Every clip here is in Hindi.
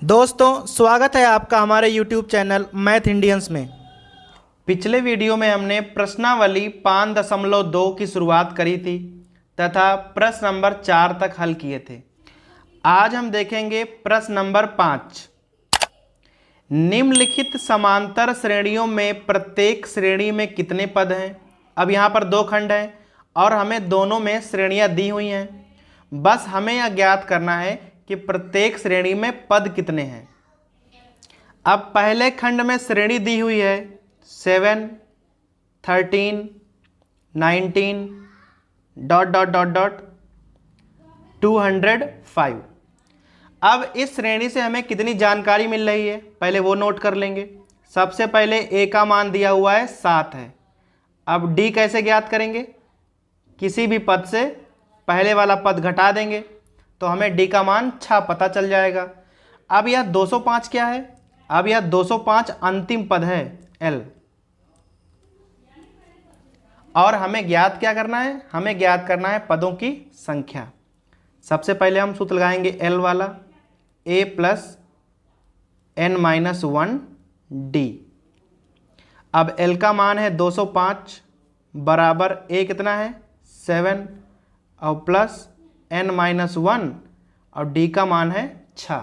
दोस्तों स्वागत है आपका हमारे YouTube चैनल मैथ इंडियंस में। पिछले वीडियो में हमने प्रश्नावली 5.2 की शुरुआत करी थी तथा प्रश्न नंबर 4 तक हल किए थे। आज हम देखेंगे प्रश्न नंबर 5। निम्नलिखित समांतर श्रेणियों में प्रत्येक श्रेणी में कितने पद हैं। अब यहाँ पर दो खंड हैं और हमें दोनों में श्रेणियाँ दी हुई हैं। बस हमें यह ज्ञात करना है कि प्रत्येक श्रेणी में पद कितने हैं। अब पहले खंड में श्रेणी दी हुई है 7, 13, 19 ... 205। अब इस श्रेणी से हमें कितनी जानकारी मिल रही है पहले वो नोट कर लेंगे। सबसे पहले ए का मान दिया हुआ है 7 है। अब डी कैसे ज्ञात करेंगे? किसी भी पद से पहले वाला पद घटा देंगे तो हमें डी का मान 6 पता चल जाएगा। अब यह 205 क्या है? अब यह 205 अंतिम पद है एल। और हमें ज्ञात क्या करना है? हमें ज्ञात करना है पदों की संख्या। सबसे पहले हम सूत्र लगाएंगे एल वाला, a प्लस n-1 d। अब एल का मान है 205 बराबर a कितना है 7 और प्लस n-1 और d का मान है 6।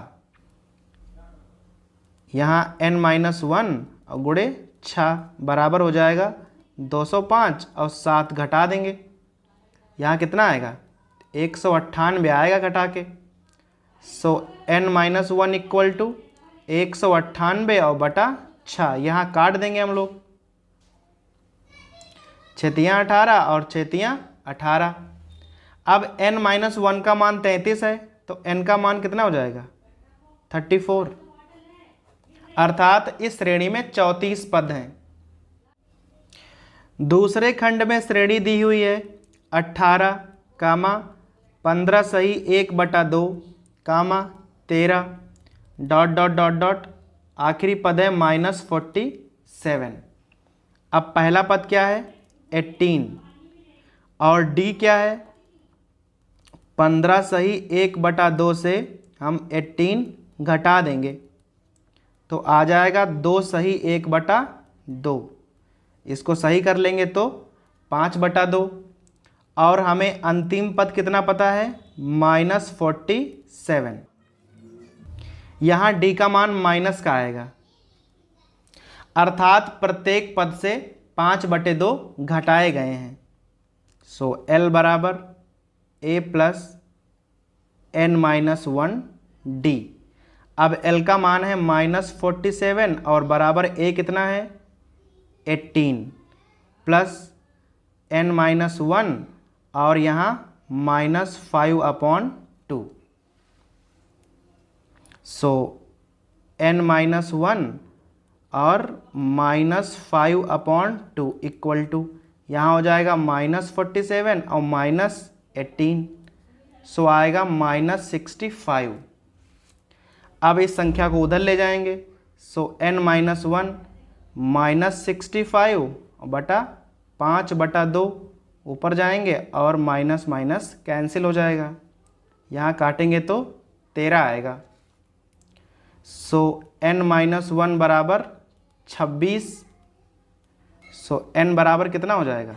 यहाँ n-1 और गुणे 6 बराबर हो जाएगा 205 और 7 घटा देंगे। यहाँ कितना आएगा? 198 आएगा घटा के। सो n-1 इक्वल टू 198 और बटा 6। यहाँ काट देंगे हम लोग। 6 18 और 6 18। अब n-1 का मान 33 है तो n का मान कितना हो जाएगा 34। अर्थात इस श्रेणी में 34 पद हैं। दूसरे खंड में श्रेणी दी हुई है 18, 15 सही 1/2, 13 ... आखिरी पद है -47। अब पहला पद क्या है 18 और d क्या है 15 सही 1/2 से हम 18 घटा देंगे तो आ जाएगा 2 सही 1/2। इसको सही कर लेंगे तो 5/2। और हमें अंतिम पद कितना पता है -47। यहाँ d का मान माइनस का आएगा। अर्थात प्रत्येक पद से 5/2 घटाए गए हैं। सो L बराबर a प्लस n-1 d। अब L का मान है -47 और बराबर a कितना है 18 प्लस n-1 और यहाँ -5/2। सो n-1 और -5/2 इक्वल टू यहाँ हो जाएगा -47 और -18। सो आएगा -65। अब इस संख्या को उधर ले जाएंगे। सो n-1 -65 बटा 5/2 ऊपर जाएंगे और माइनस माइनस कैंसिल हो जाएगा। यहाँ काटेंगे तो 13 आएगा। सो n-1 बराबर 26। सो n बराबर कितना हो जाएगा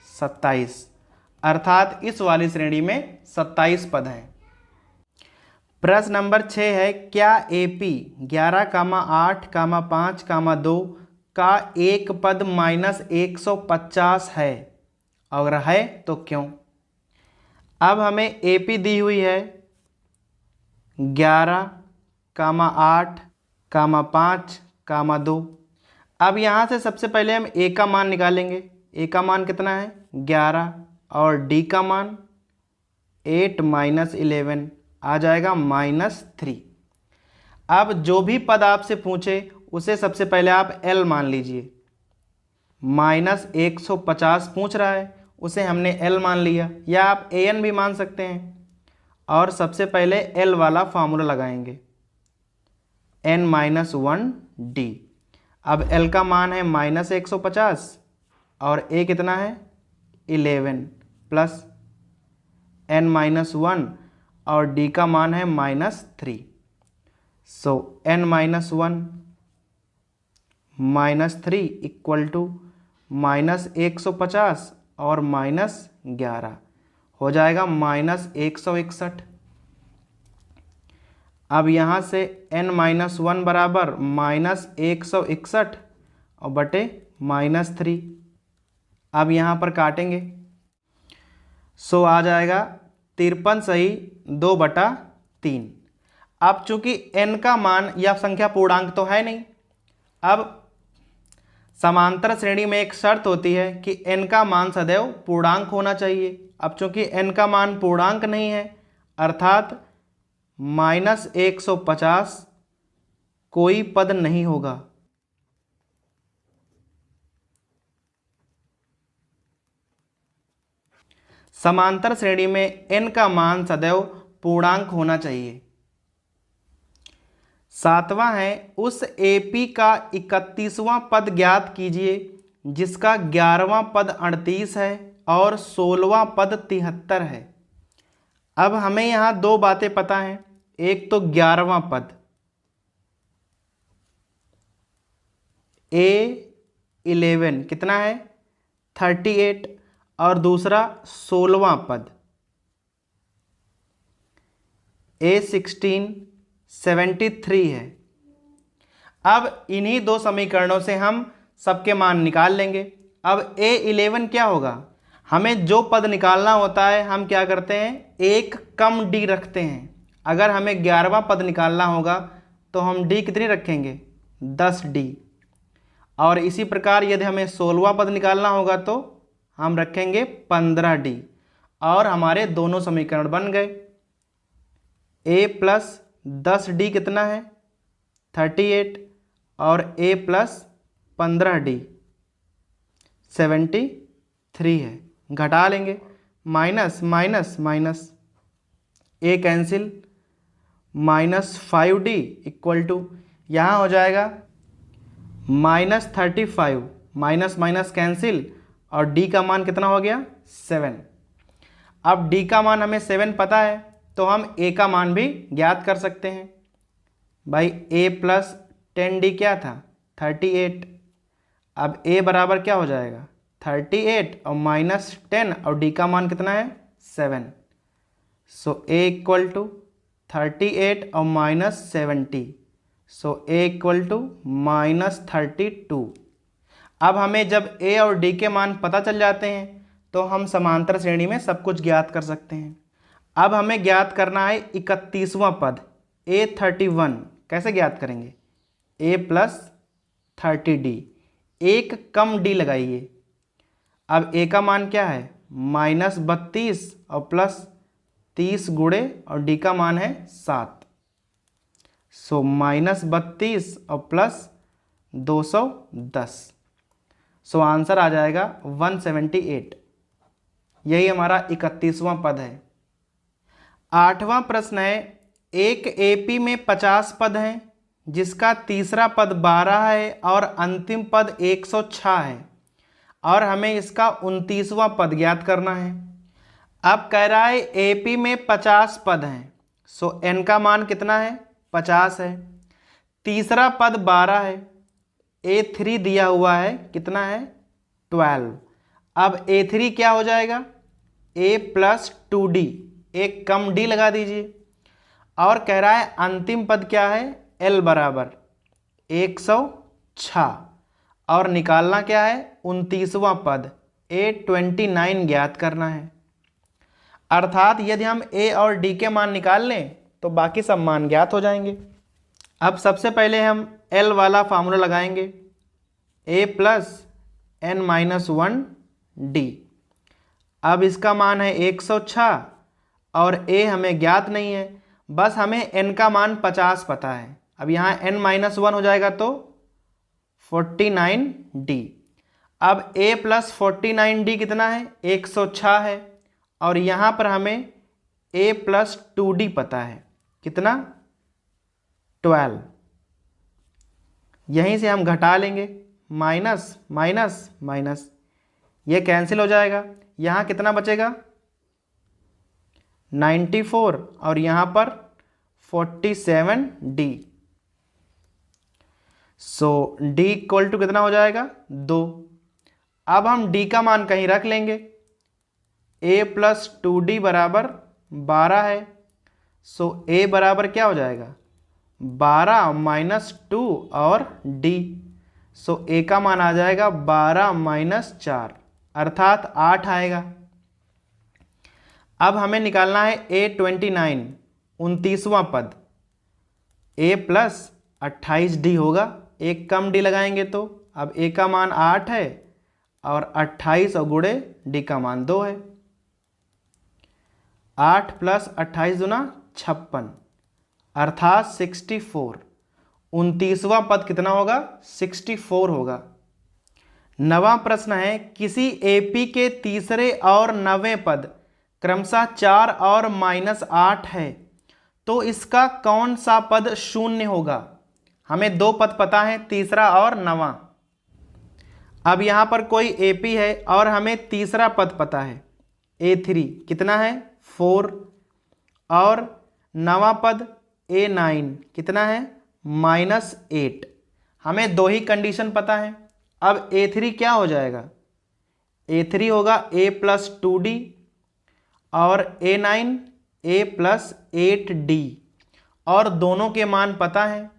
27। अर्थात इस वाली श्रेणी में 27 पद हैं। प्रश्न नंबर 6 है, क्या AP 11, 8, 5, 2 का एक पद -150 है? अगर है तो क्यों? अब हमें AP दी हुई है 11, 8, 5, 2। अब यहाँ से सबसे पहले हम A का मान निकालेंगे। A का मान कितना है 11 और D का मान 8 - 11 आ जाएगा -3। अब जो भी पद आपसे पूछे उसे सबसे पहले आप L मान लीजिए। -150 पूछ रहा है, उसे हमने L मान लिया, या आप AN भी मान सकते हैं। और सबसे पहले L वाला फार्मूला लगाएंगे n-1 d। अब L का मान है -150 और A कितना है 11 प्लस n-1 और D का मान है -3। सो n माइनस 1 -3 इक्वल टू -150 और -11 हो जाएगा -161। अब यहाँ से n माइनस 1 बराबर -161 और बटे -3। अब यहाँ पर काटेंगे, सो आ जाएगा 53 सही 2/3। अब चूंकि n का मान या संख्या पूर्णांक तो है नहीं, अब समांतर श्रेणी में एक शर्त होती है कि n का मान सदैव पूर्णांक होना चाहिए। अब चूंकि n का मान पूर्णांक नहीं है, अर्थात -150 कोई पद नहीं होगा। समांतर श्रेणी में n का मान सदैव पूर्णांक होना चाहिए। सातवां है, उस AP का 31वां पद ज्ञात कीजिए जिसका 11वां पद 38 है और 16वां पद 73 है। अब हमें यहाँ दो बातें पता हैं, एक तो 11वां पद A11 कितना है 38 और दूसरा 16वां पद A16 73 है। अब इन्हीं दो समीकरणों से हम सबके मान निकाल लेंगे। अब A11 क्या होगा, हमें जो पद निकालना होता है हम क्या करते हैं, एक कम d रखते हैं। अगर हमें 11वां पद निकालना होगा तो हम d कितनी रखेंगे 10d, और इसी प्रकार यदि हमें 16वां पद निकालना होगा तो हम रखेंगे 15d, और हमारे दोनों समीकरण बन गए। a प्लस 10d कितना है 38 और a प्लस 15d 73 है। घटा लेंगे, minus minus minus a cancel, -5d equal to यहाँ हो जाएगा -35, माइनस माइनस कैंसिल और d का मान कितना हो गया 7। अब d का मान हमें 7 पता है तो हम a का मान भी ज्ञात कर सकते हैं। भाई a प्लस 10d क्या था 38, अब a बराबर क्या हो जाएगा 38 और -10 और d का मान कितना है 7। सो a इक्वल टू 38 और -70, सो a इक्वल टू -32। अब हमें जब a और d के मान पता चल जाते हैं तो हम समांतर श्रेणी में सब कुछ ज्ञात कर सकते हैं। अब हमें ज्ञात करना है 31वां पद A31। कैसे ज्ञात करेंगे, a प्लस 30d, एक कम d लगाइए। अब a का मान क्या है -32 और प्लस 30 गुणे और d का मान है 7, सो -32 और प्लस 210, सो आंसर आ जाएगा 178। यही हमारा 31वां पद है। 8वां प्रश्न है, एक AP में 50 पद हैं जिसका तीसरा पद 12 है और अंतिम पद 106 है और हमें इसका 29वां पद ज्ञात करना है। अब कह रहा है AP में 50 पद हैं, सो n का मान कितना है 50 है, तीसरा पद 12 है, A3 दिया हुआ है कितना है 12। अब A3 क्या हो जाएगा a प्लस 2d, एक कम d लगा दीजिए, और कह रहा है अंतिम पद क्या है l बराबर 106 और निकालना क्या है 29वां पद A29 ज्ञात करना है। अर्थात यदि हम a और d के मान निकाल लें तो बाकी सब मान ज्ञात हो जाएंगे। अब सबसे पहले हम l वाला फार्मूला लगाएंगे, a प्लस n-1d। अब इसका मान है 106 और a हमें ज्ञात नहीं है, बस हमें n का मान 50 पता है। अब यहाँ n-1 हो जाएगा तो 49d। अब a प्लस 49d कितना है 106 है, और यहाँ पर हमें a प्लस 2d पता है कितना 12। यहीं से हम घटा लेंगे, माइनस माइनस माइनस, ये कैंसिल हो जाएगा। यहाँ कितना बचेगा 94 और यहाँ पर 47d। So D equal to कितना हो जाएगा 2। अब हम डी का मान कहीं रख लेंगे, a प्लस 2d बराबर 12 है। सो a बराबर क्या हो जाएगा 12 माइनस 2 और d। सो a का मान आ जाएगा 12 माइनस 4 अर्थात 8 आएगा। अब हमें निकालना है a29 29वां पद, a प्लस 28d होगा, एक कम d लगाएंगे तो। अब a का मान 8 है और 28 और गुणे d का मान 2 है। 8 प्लस 28 दूना 56 अर्थात 64। 29वां पद कितना होगा 64 होगा। 9वां प्रश्न है किसी एपी के तीसरे और 9वें पद क्रमशः 4 और -8 है तो इसका कौन सा पद शून्य होगा। हमें दो पद पता है, तीसरा और 9वां। अब यहां पर कोई एपी है और हमें तीसरा पद पता है A3 कितना है 4 और 9वां पद A9 कितना है -8। हमें दो ही कंडीशन पता है। अब A3 क्या हो जाएगा, A3 होगा a प्लस 2d और A9 a प्लस 8d और दोनों के मान पता है,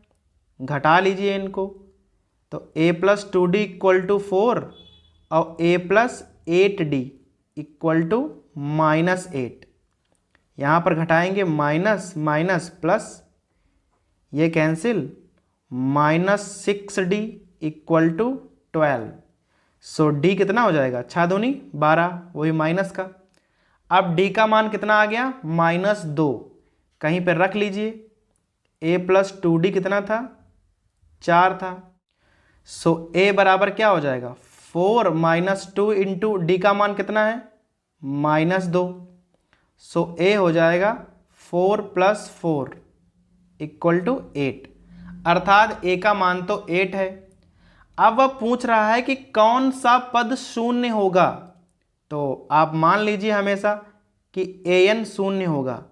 घटा लीजिए इनको। तो a plus 2d equal to 4 और a plus 8d equal to -8। यहाँ पर घटाएंगे माइनस माइनस प्लस, ये cancel, -6d equal to 12। So d कितना हो जाएगा 6 दूनी 12, वही माइनस का। अब d का मान कितना आ गया -2, कहीं पर रख लीजिए। a प्लस 2d कितना था 4 था। सो a बराबर क्या हो जाएगा 4 - 2 इंटू डी का मान कितना है -2। सो a हो जाएगा 4 + 4 इक्वल टू 8 अर्थात a का मान तो 8 है। अब वह पूछ रहा है कि कौन सा पद शून्य होगा। तो आप मान लीजिए हमेशा कि an शून्य होगा।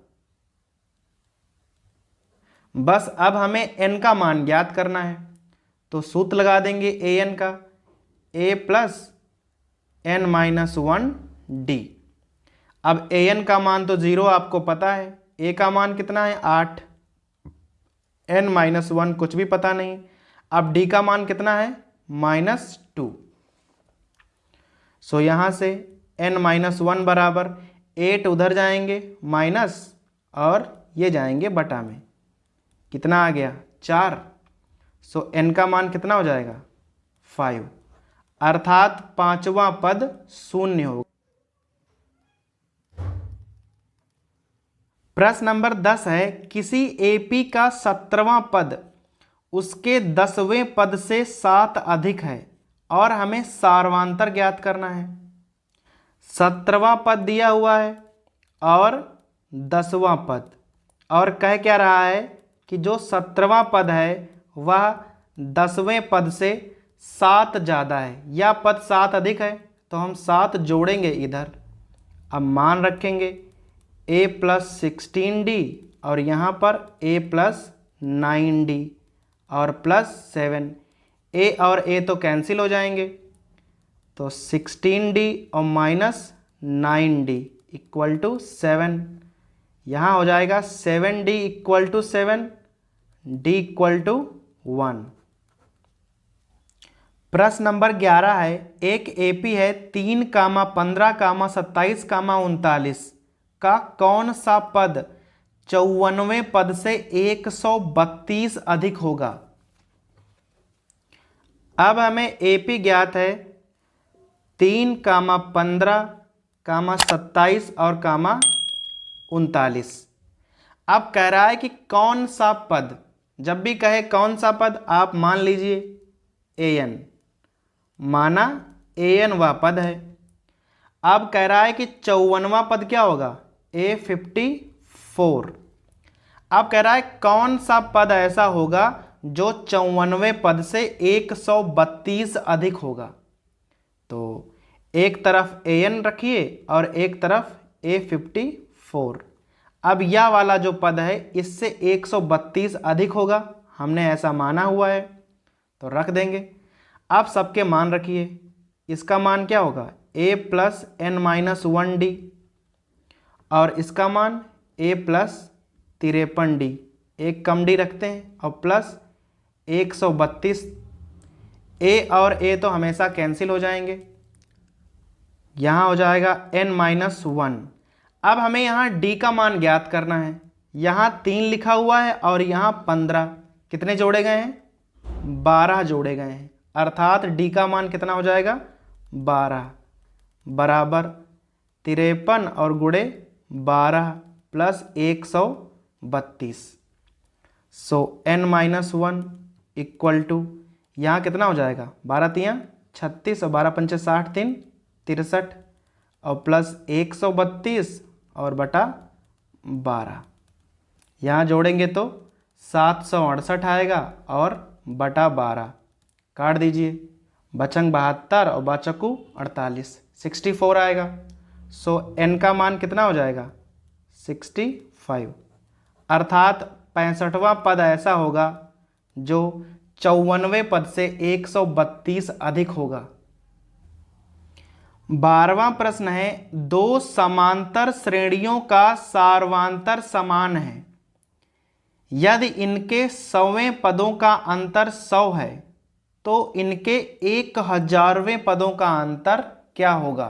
बस अब हमें n का मान ज्ञात करना है, तो सूत्र लगा देंगे an का, a प्लस n-1d। अब an का मान तो 0 आपको पता है, a का मान कितना है 8, n-1 कुछ भी पता नहीं। अब d का मान कितना है -2। सो यहाँ से n-1 बराबर 8 उधर जाएंगे माइनस और ये जाएंगे बटा में, कितना आ गया 4। सो n का मान कितना हो जाएगा 5 अर्थात 5वां पद शून्य होगा। प्रश्न नंबर 10 है किसी एपी का 17वां पद उसके 10वें पद से 7 अधिक है और हमें सार्वांतर ज्ञात करना है। 17वां पद दिया हुआ है और 10वां पद, और कह क्या रहा है कि जो 17वां पद है वह 10वें पद से 7 ज़्यादा है या पद 7 अधिक है, तो हम 7 जोड़ेंगे इधर। अब मान रखेंगे a प्लस 16d और यहाँ पर a प्लस 9d और प्लस 7। a और a तो कैंसिल हो जाएंगे, तो 16d और माइनस 9d इक्वल टू 7। यहाँ हो जाएगा 7d equal to 7, d equal to 1। प्रश्न नंबर 11 है एक एपी है 3, 15, 27, 39 का कौन सा पद 54वें पद से 132 अधिक होगा। अब हमें एपी ज्ञात है 3, 15, 27 और 39। अब कह रहा है कि कौन सा पद, जब भी कहे कौन सा पद आप मान लीजिए an, माना an वह पद है। अब कह रहा है कि 54वां पद क्या होगा A54। अब कह रहा है कौन सा पद ऐसा होगा जो 54वें पद से 132 अधिक होगा। तो एक तरफ an रखिए और एक तरफ A54। अब यह वाला जो पद है इससे 132 अधिक होगा, हमने ऐसा माना हुआ है। तो रख देंगे। अब सबके मान रखिए। इसका मान क्या होगा, a plus n minus 1d, और इसका मान a प्लस 53d, एक कम d रखते हैं, और प्लस 132। a और a तो हमेशा कैंसिल हो जाएंगे, यहाँ हो जाएगा n माइनस 1। अब हमें यहाँ d का मान ज्ञात करना है। यहाँ 3 लिखा हुआ है और यहाँ 15, कितने जोड़े गए हैं, 12 जोड़े गए हैं, अर्थात d का मान कितना हो जाएगा, 12 बराबर 53 और गुणे 12 plus 132। So n minus 1 equal to, यहाँ कितना हो जाएगा, 12 तियाँ 36 और 12 पंचे 60, 3 63 और प्लस 132 और बटा 12। यहाँ जोड़ेंगे तो 768 आएगा और बटा 12 काट दीजिए, बचंग 72 और बाचकू 48, 64 आएगा। सो n का मान कितना हो जाएगा, 65, अर्थात 65वां पद ऐसा होगा जो 54वें पद से 132 अधिक होगा। 12वां प्रश्न है, दो समांतर श्रेणियों का सार्वांतर समान है, यदि इनके 100वें पदों का अंतर 100 है तो इनके 1000वें पदों का अंतर क्या होगा।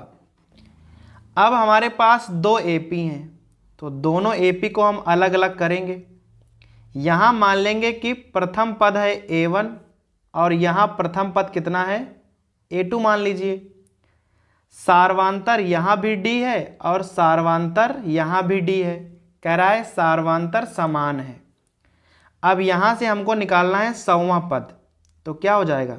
अब हमारे पास दो AP हैं, तो दोनों AP को हम अलग अलग करेंगे। यहाँ मान लेंगे कि प्रथम पद है A1 और यहाँ प्रथम पद कितना है, A2 मान लीजिए। सार्वांतर यहाँ भी D है और सार्वांतर यहाँ भी D है, कह रहा है सार्वांतर समान है। अब यहाँ से हमको निकालना है 100वां पद, तो क्या हो जाएगा,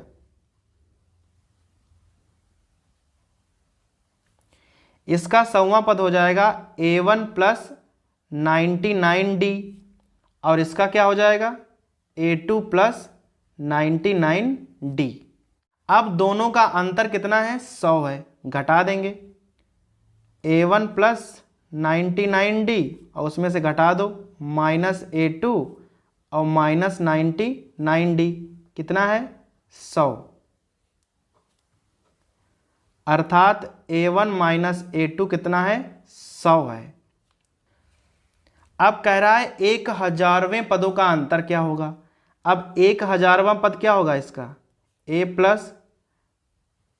इसका 100वां पद हो जाएगा A1 प्लस 99D और इसका क्या हो जाएगा, A2 प्लस 99D। अब दोनों का अंतर कितना है, 100 है, घटा देंगे। A1 प्लस 99D और उसमें से घटा दो माइनस A2 और माइनस 99D, कितना है, 100, अर्थात A1 माइनस A2 कितना है, 100 है। अब कह रहा है 1000वें पदों का अंतर क्या होगा। अब 1000वां पद क्या होगा इसका, A प्लस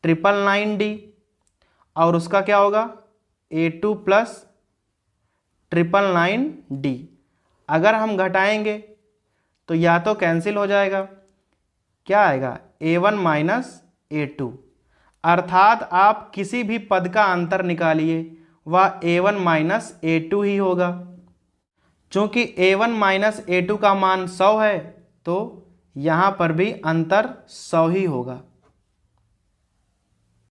999D और उसका क्या होगा, A2 प्लस 999D। अगर हम घटाएंगे तो या तो कैंसिल हो जाएगा, क्या आएगा, A1 माइनस A2, अर्थात आप किसी भी पद का अंतर निकालिए वह A1 माइनस A2 ही होगा। चूंकि A1 माइनस A2 का मान 100 है तो यहाँ पर भी अंतर 100 ही होगा।